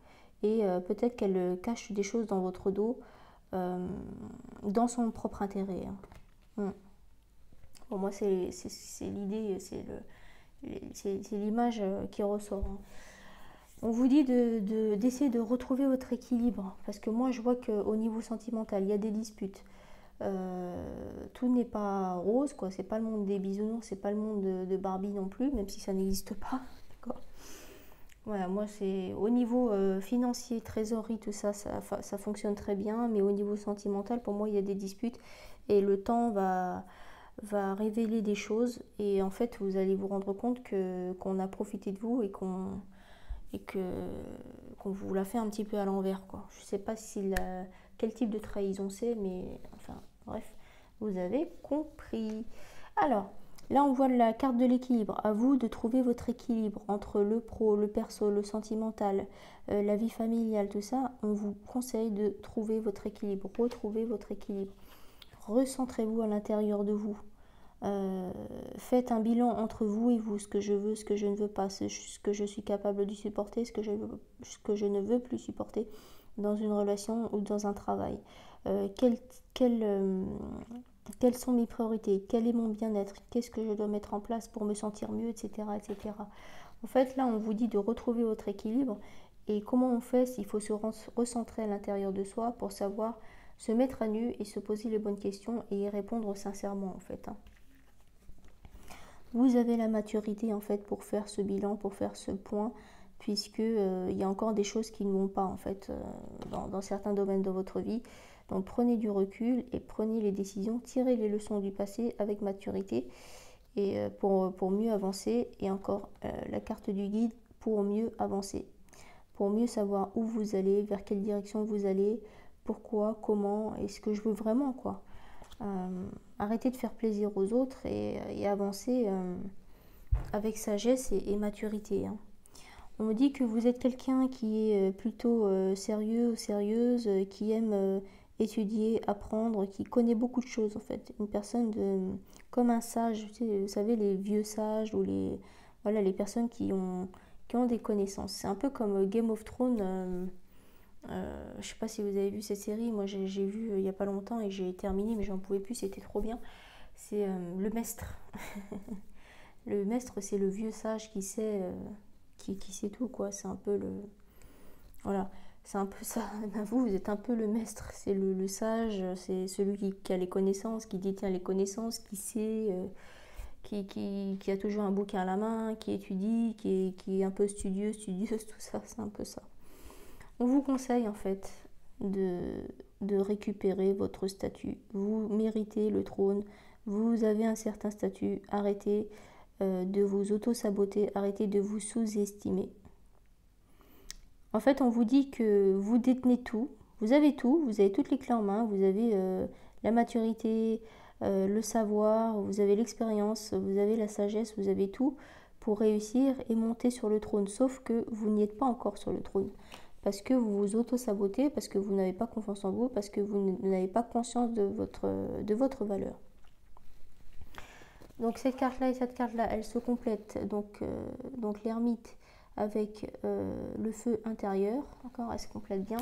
et peut-être qu'elle cache des choses dans votre dos dans son propre intérêt. Hein. Bon, moi, c'est l'idée, c'est l'image qui ressort. Hein. On vous dit d'essayer de retrouver votre équilibre, parce que moi, je vois qu'au niveau sentimental, il y a des disputes. Tout n'est pas rose, quoi. C'est pas le monde des bisounours, c'est pas le monde de Barbie non plus, même si ça n'existe pas. Voilà, moi c'est au niveau financier, trésorerie, tout ça, ça fonctionne très bien, mais au niveau sentimental, pour moi, il y a des disputes et le temps va révéler des choses et en fait, vous allez vous rendre compte qu'on a profité de vous et qu'on vous l'a fait un petit peu à l'envers, quoi. Je sais pas quel type de trahison c'est, mais enfin, bref, vous avez compris. Alors, là, on voit la carte de l'équilibre. À vous de trouver votre équilibre entre le pro, le perso, le sentimental, la vie familiale, tout ça. On vous conseille de trouver votre équilibre, retrouver votre équilibre. Recentrez-vous à l'intérieur de vous. Faites un bilan entre vous et vous, ce que je veux, ce que je ne veux pas, ce que je suis capable de supporter, ce que je ne veux plus supporter dans une relation ou dans un travail. Quelles sont mes priorités? Quel est mon bien-être? Qu'est-ce que je dois mettre en place pour me sentir mieux, etc., etc. En fait, là, on vous dit de retrouver votre équilibre. Et comment on fait? Il faut se recentrer à l'intérieur de soi pour savoir se mettre à nu et se poser les bonnes questions et y répondre sincèrement, en fait. Hein. Vous avez la maturité en fait pour faire ce bilan, pour faire ce point, puisque il y a encore des choses qui ne vont pas en fait dans certains domaines de votre vie. Donc prenez du recul et prenez les décisions, tirez les leçons du passé avec maturité et pour mieux avancer. Et encore la carte du guide pour mieux avancer, pour mieux savoir où vous allez, vers quelle direction vous allez, pourquoi, comment et ce que je veux vraiment, quoi. Arrêter de faire plaisir aux autres et avancer avec sagesse et maturité. Hein. On me dit que vous êtes quelqu'un qui est plutôt sérieux ou sérieuse, qui aime étudier, apprendre, qui connaît beaucoup de choses en fait. Une personne comme un sage, vous savez, les vieux sages ou voilà, les personnes qui ont des connaissances. C'est un peu comme Game of Thrones. Je ne sais pas si vous avez vu cette série, moi j'ai vu il n'y a pas longtemps et j'ai terminé mais j'en pouvais plus, c'était trop bien. C'est le maître. Le maître c'est le vieux sage qui sait, qui sait tout quoi, c'est un peu le... Voilà, c'est un peu ça. Vous êtes un peu le maître, c'est le sage, c'est celui qui a les connaissances, qui détient les connaissances, qui sait, qui a toujours un bouquin à la main, qui étudie, qui est un peu studieuse, tout ça, c'est un peu ça. On vous conseille en fait de récupérer votre statut. Vous méritez le trône, vous avez un certain statut. Arrêtez de vous auto-saboter, arrêtez de vous sous-estimer. En fait, on vous dit que vous détenez tout, vous avez toutes les clés en main, vous avez la maturité, le savoir, vous avez l'expérience, vous avez la sagesse, vous avez tout pour réussir et monter sur le trône. Sauf que vous n'y êtes pas encore sur le trône. Parce que vous vous auto-sabotez, parce que vous n'avez pas confiance en vous, parce que vous n'avez pas conscience de votre valeur. Donc cette carte-là et cette carte-là, elles se complètent. Donc l'ermite avec le feu intérieur, encore, elle se complète bien,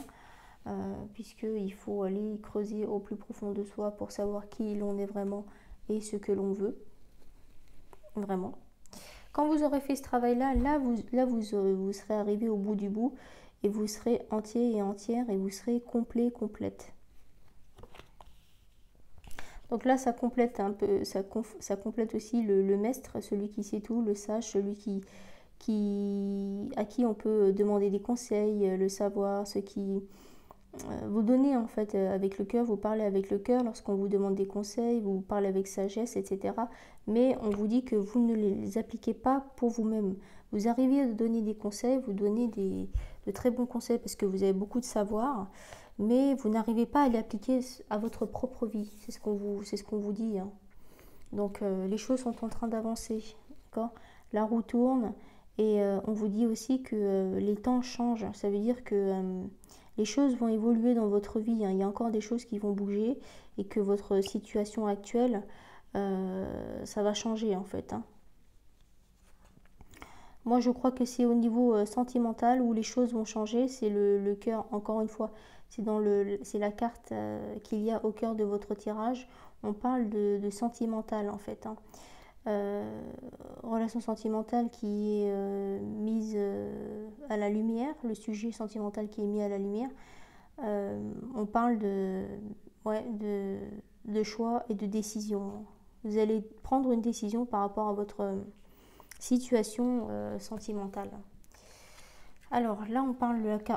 puisqu'il faut aller creuser au plus profond de soi pour savoir qui l'on est vraiment et ce que l'on veut. Vraiment. Quand vous aurez fait ce travail-là, vous serez arrivé au bout du bout. Et vous serez entier et entière et vous serez complet, complète. Donc là, ça complète un peu, ça complète aussi le maître, celui qui sait tout, le sage, celui à qui on peut demander des conseils, le savoir, ce qui vous donnez en fait avec le cœur, vous parlez avec le cœur lorsqu'on vous demande des conseils, vous parlez avec sagesse, etc. Mais on vous dit que vous ne les appliquez pas pour vous-même. Vous arrivez à donner des conseils, vous donnez de très bons conseils parce que vous avez beaucoup de savoir, mais vous n'arrivez pas à les appliquer à votre propre vie. C'est ce qu'on vous dit. Hein. Donc les choses sont en train d'avancer. La roue tourne et on vous dit aussi que les temps changent. Ça veut dire que les choses vont évoluer dans votre vie. Hein. Il y a encore des choses qui vont bouger et que votre situation actuelle, ça va changer en fait. Hein. Moi, je crois que c'est au niveau sentimental où les choses vont changer. C'est le cœur, encore une fois. C'est la carte qu'il y a au cœur de votre tirage. On parle de sentimental, en fait, hein. Euh, Relation sentimentale qui est mise à la lumière, le sujet sentimental qui est mis à la lumière. On parle ouais, de choix et de décision. Vous allez prendre une décision par rapport à votre situation sentimentale. Alors là,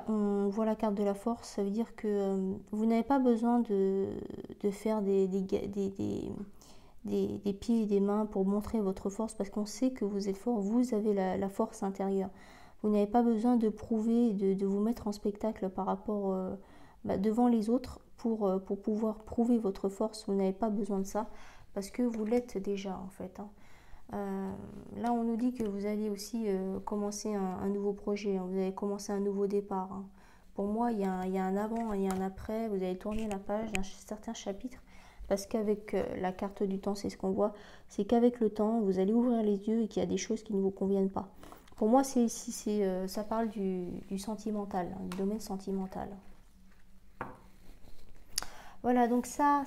on voit la carte de la force. Ça veut dire que vous n'avez pas besoin de faire des pieds et des mains pour montrer votre force parce qu'on sait que vous êtes fort. Vous avez la force intérieure. Vous n'avez pas besoin de prouver, de vous mettre en spectacle par rapport devant les autres pour pouvoir prouver votre force. Vous n'avez pas besoin de ça parce que vous l'êtes déjà en fait, hein. Là, on nous dit que vous allez aussi commencer un nouveau projet, hein. Vous allez commencer un nouveau départ, hein. Pour moi, il y a un avant et il y a un après. Vous allez tourner la page d'un certain chapitre parce qu'avec la carte du temps, c'est ce qu'on voit, c'est qu'avec le temps, vous allez ouvrir les yeux et qu'il y a des choses qui ne vous conviennent pas. Pour moi, ça parle du sentimental, hein, du domaine sentimental. Voilà, donc ça,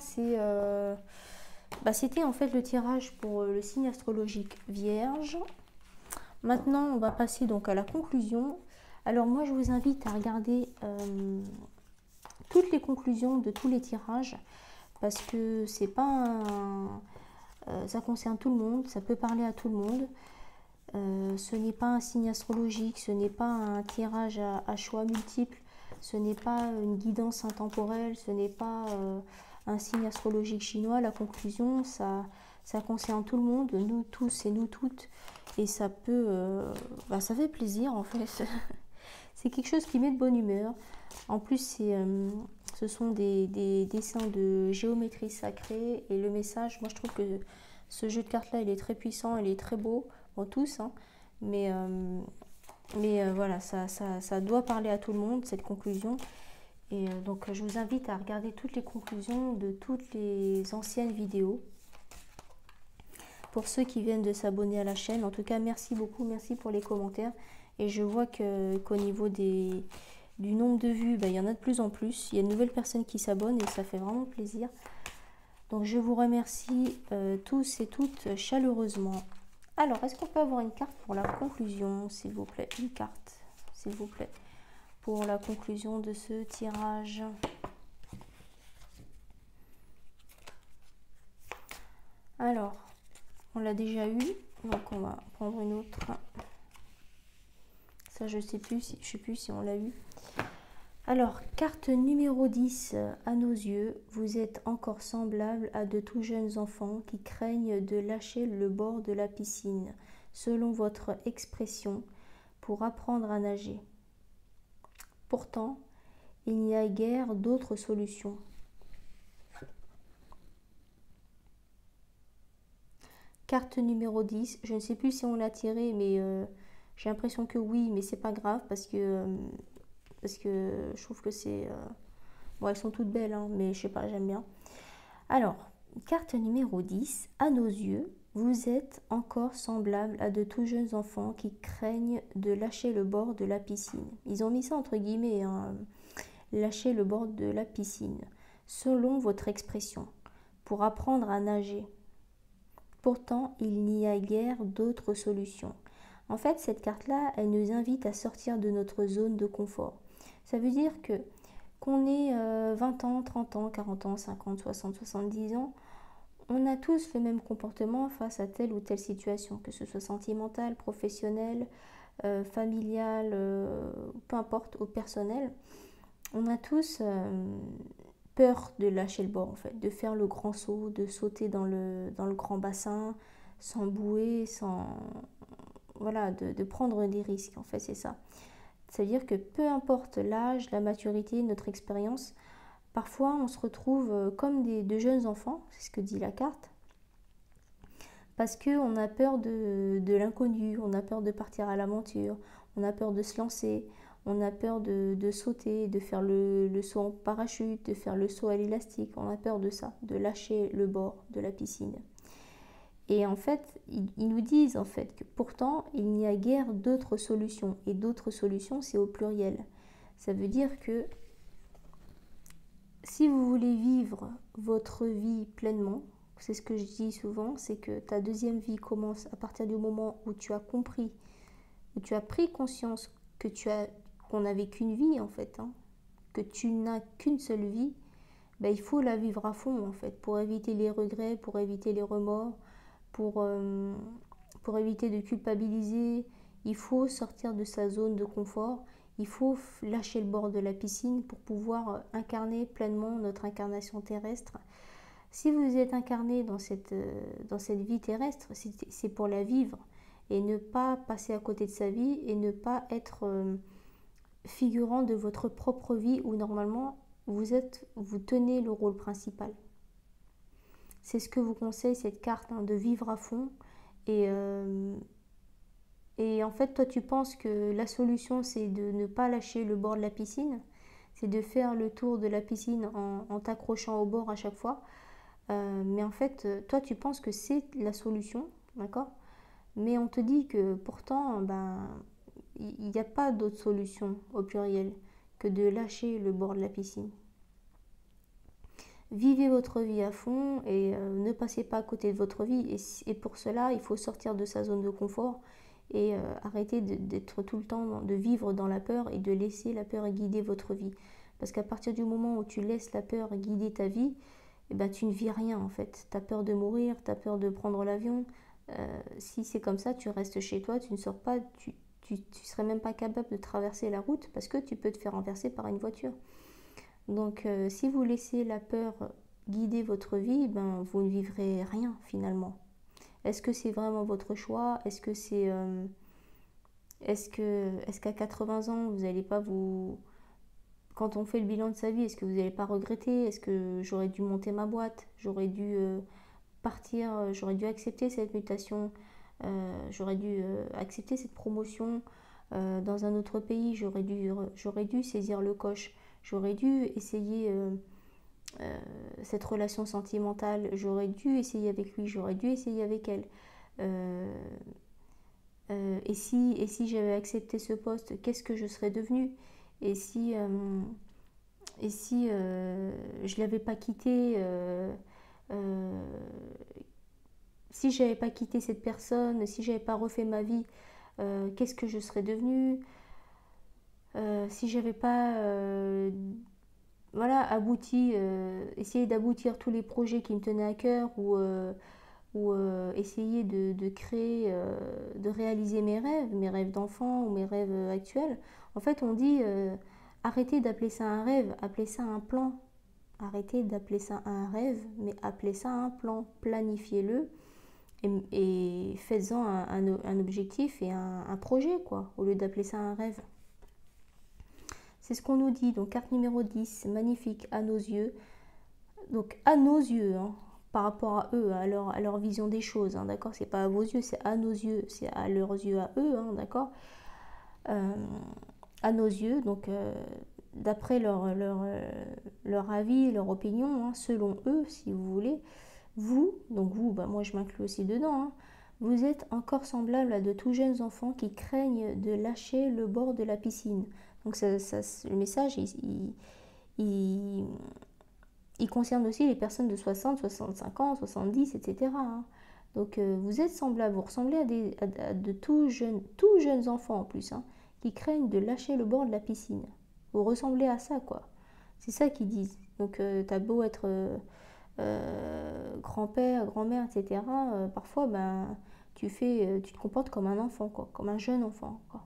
c'était en fait le tirage pour le signe astrologique Vierge. Maintenant, on va passer donc à la conclusion. Alors moi, je vous invite à regarder toutes les conclusions de tous les tirages parce que c'est pas ça concerne tout le monde, ça peut parler à tout le monde. Ce n'est pas un signe astrologique, ce n'est pas un tirage à choix multiples, ce n'est pas une guidance intemporelle, ce n'est pas un signe astrologique chinois. La conclusion, ça concerne tout le monde, nous tous et nous toutes, et ça ça fait plaisir en fait. C'est quelque chose qui met de bonne humeur. En plus, ce sont des dessins de géométrie sacrée, et le message, moi je trouve que ce jeu de cartes là, il est très puissant, il est très beau, bon tous, hein, mais voilà, ça doit parler à tout le monde, cette conclusion. Et donc je vous invite à regarder toutes les conclusions de toutes les anciennes vidéos. Pour ceux qui viennent de s'abonner à la chaîne, en tout cas merci beaucoup, merci pour les commentaires. Et je vois qu'au niveau du nombre de vues, il y en a de plus en plus. Il y a de nouvelles personnes qui s'abonnent et ça fait vraiment plaisir. Donc je vous remercie tous et toutes chaleureusement. Alors, est-ce qu'on peut avoir une carte pour la conclusion, s'il vous plaît? Une carte, s'il vous plaît, pour la conclusion de ce tirage. Alors, on l'a déjà eu, donc on va prendre une autre. Ça, je sais plus si on l'a eu. Alors, carte numéro 10, à nos yeux, vous êtes encore semblable à de tout jeunes enfants qui craignent de lâcher le bord de la piscine, selon votre expression, pour apprendre à nager. Pourtant, il n'y a guère d'autre solution. Carte numéro 10, je ne sais plus si on l'a tirée, mais j'ai l'impression que oui, mais c'est pas grave parce que je trouve que c'est... Bon, elles sont toutes belles, hein, mais je sais pas, j'aime bien. Alors, carte numéro 10, à nos yeux, vous êtes encore semblable à de tout jeunes enfants qui craignent de lâcher le bord de la piscine. Ils ont mis ça entre guillemets, hein, lâcher le bord de la piscine, selon votre expression, pour apprendre à nager. Pourtant, il n'y a guère d'autre solution. En fait, cette carte-là, elle nous invite à sortir de notre zone de confort. Ça veut dire que qu'on ait 20 ans, 30 ans, 40 ans, 50, 60, 70 ans, on a tous le même comportement face à telle ou telle situation, que ce soit sentimentale, professionnelle, familiale, peu importe, au personnel. On a tous peur de lâcher le bord, en fait, de faire le grand saut, de sauter dans le grand bassin, sans bouée, voilà, de prendre des risques, en fait, c'est ça. C'est-à-dire que peu importe l'âge, la maturité, notre expérience, parfois on se retrouve comme de jeunes enfants, c'est ce que dit la carte, parce qu'on a peur de l'inconnu, on a peur de partir à l'aventure, on a peur de se lancer, on a peur de sauter, de faire le saut en parachute, de faire le saut à l'élastique, on a peur de ça, de lâcher le bord de la piscine. Et en fait, ils nous disent en fait que pourtant, il n'y a guère d'autres solutions. Et d'autres solutions, c'est au pluriel. Ça veut dire que si vous voulez vivre votre vie pleinement, c'est ce que je dis souvent, c'est que ta deuxième vie commence à partir du moment où tu as compris, où tu as pris conscience que qu'on n'avait qu'une vie en fait, hein, que tu n'as qu'une seule vie. Ben, il faut la vivre à fond en fait, pour éviter les regrets, pour éviter les remords, pour, euh, pour éviter de culpabiliser. Il faut sortir de sa zone de confort, il faut lâcher le bord de la piscine pour pouvoir incarner pleinement notre incarnation terrestre. Si vous êtes incarné dans cette vie terrestre, c'est pour la vivre et ne pas passer à côté de sa vie et ne pas être figurant de votre propre vie où normalement vous tenez le rôle principal. C'est ce que vous conseille cette carte, hein, de vivre à fond. Et en fait, toi, tu penses que la solution, c'est de ne pas lâcher le bord de la piscine, c'est de faire le tour de la piscine en t'accrochant au bord à chaque fois. Mais en fait, toi, tu penses que c'est la solution, d'accord? Mais on te dit que pourtant, ben, il n'y a pas d'autre solution au pluriel que de lâcher le bord de la piscine. Vivez votre vie à fond et ne passez pas à côté de votre vie. Et pour cela, il faut sortir de sa zone de confort et arrêter d'être tout le temps, de vivre dans la peur et de laisser la peur guider votre vie. Parce qu'à partir du moment où tu laisses la peur guider ta vie, eh ben, tu ne vis rien en fait. Tu as peur de mourir, tu as peur de prendre l'avion. Si c'est comme ça, tu restes chez toi, tu ne sors pas, tu serais même pas capable de traverser la route parce que tu peux te faire renverser par une voiture. Donc si vous laissez la peur guider votre vie, ben, vous ne vivrez rien finalement. Est-ce que c'est vraiment votre choix? Est-ce que c'est est-ce qu'à 80 ans, vous n'allez pas vous... Quand on fait le bilan de sa vie, est-ce que vous n'allez pas regretter? Est-ce que j'aurais dû monter ma boîte? J'aurais dû partir, j'aurais dû accepter cette mutation, j'aurais dû accepter cette promotion dans un autre pays, j'aurais dû saisir le coche, j'aurais dû essayer cette relation sentimentale, j'aurais dû essayer avec lui, j'aurais dû essayer avec elle. Euh, et si j'avais accepté ce poste, qu'est-ce que je serais devenue? Et si, euh, et si je ne l'avais pas quitté, euh, si j'avais pas quitté cette personne, si j'avais pas refait ma vie, qu'est-ce que je serais devenue? Si j'avais pas voilà, essayé d'aboutir tous les projets qui me tenaient à cœur ou essayer de créer, de réaliser mes rêves d'enfant ou mes rêves actuels. En fait, on dit arrêtez d'appeler ça un rêve, appelez ça un plan. Arrêtez d'appeler ça un rêve, mais appelez ça un plan. Planifiez-le et faites-en un objectif et un projet, quoi, au lieu d'appeler ça un rêve. C'est ce qu'on nous dit. Donc, carte numéro 10, magnifique à nos yeux. Donc, à nos yeux, hein, par rapport à eux, à leur vision des choses, hein, d'accord? C'est pas à vos yeux, c'est à nos yeux, c'est à leurs yeux à eux, hein, d'accord? Euh, à nos yeux, donc d'après leur avis, leur opinion, hein, selon eux, si vous voulez, vous, donc vous, bah, moi je m'inclus aussi dedans, hein, vous êtes encore semblable à de tout jeunes enfants qui craignent de lâcher le bord de la piscine. Donc le message, il, il concerne aussi les personnes de 60, 65 ans, 70, etc. Hein. Donc vous êtes semblable, vous ressemblez à de tout jeunes enfants en plus, hein, qui craignent de lâcher le bord de la piscine. Vous ressemblez à ça, quoi. C'est ça qu'ils disent. Donc t'as beau être grand-père, grand-mère, etc. Parfois, ben, tu te comportes comme un enfant, quoi, comme un jeune enfant, quoi.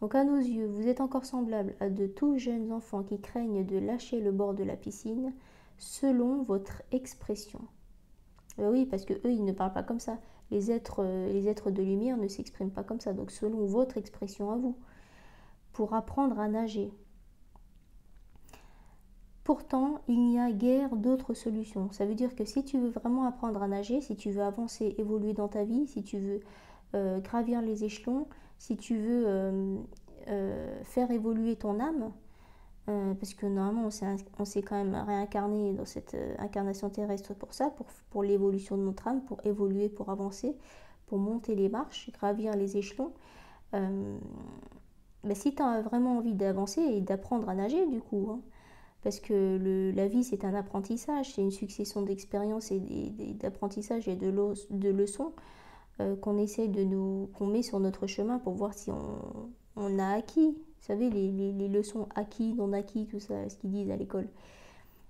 Donc à nos yeux, vous êtes encore semblable à de tout jeunes enfants qui craignent de lâcher le bord de la piscine selon votre expression. Oui, parce que eux, ils ne parlent pas comme ça. Les êtres de lumière ne s'expriment pas comme ça. Donc selon votre expression à vous, pour apprendre à nager. Pourtant, il n'y a guère d'autres solutions. Ça veut dire que si tu veux vraiment apprendre à nager, si tu veux avancer, évoluer dans ta vie, si tu veux gravir les échelons, si tu veux faire évoluer ton âme, parce que normalement on s'est quand même réincarné dans cette incarnation terrestre pour ça, pour l'évolution de notre âme, pour évoluer, pour avancer, pour monter les marches, gravir les échelons. Ben, si tu as vraiment envie d'avancer et d'apprendre à nager du coup, hein, parce que la vie c'est un apprentissage, c'est une succession d'expériences et d'apprentissages et de leçons qu'on essaye qu'on met sur notre chemin pour voir si on a acquis. Vous savez, les leçons acquis, non acquis, tout ça, ce qu'ils disent à l'école.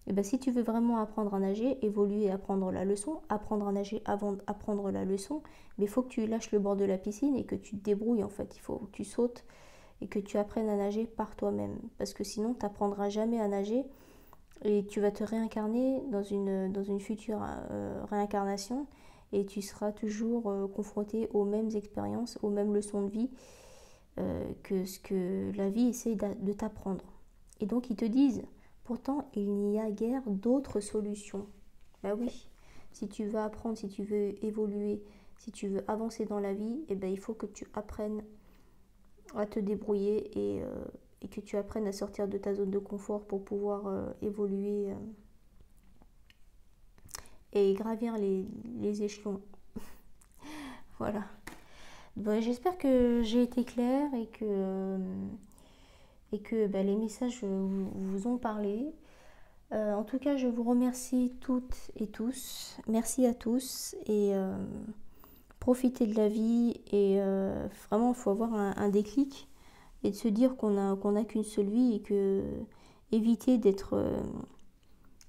Et ben, si tu veux vraiment apprendre à nager, évoluer, apprendre la leçon, apprendre à nager avant d'apprendre la leçon, mais il faut que tu lâches le bord de la piscine et que tu te débrouilles en fait. Il faut que tu sautes et que tu apprennes à nager par toi-même. Parce que sinon, tu n'apprendras jamais à nager et tu vas te réincarner dans une future réincarnation et tu seras toujours confronté aux mêmes expériences, aux mêmes leçons de vie que ce que la vie essaie de t'apprendre. Et donc ils te disent, pourtant il n'y a guère d'autres solutions. Ben oui, si tu veux apprendre, si tu veux évoluer, si tu veux avancer dans la vie, eh ben, il faut que tu apprennes à te débrouiller et que tu apprennes à sortir de ta zone de confort pour pouvoir évoluer et gravir les échelons. Voilà. Bon, j'espère que j'ai été claire et que bah, les messages vous ont parlé. En tout cas, je vous remercie toutes et tous. Merci à tous et profitez de la vie et vraiment, il faut avoir un déclic et de se dire qu'on a qu'une seule vie et que éviter d'être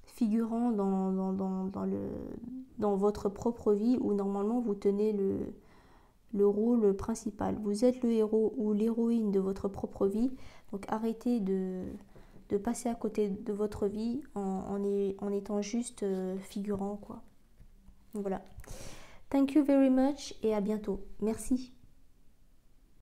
figurant dans votre propre vie où normalement vous tenez le rôle principal. Vous êtes le héros ou l'héroïne de votre propre vie, donc arrêtez de passer à côté de votre vie en étant juste figurant, quoi. Voilà. Thank you very much et à bientôt. Merci.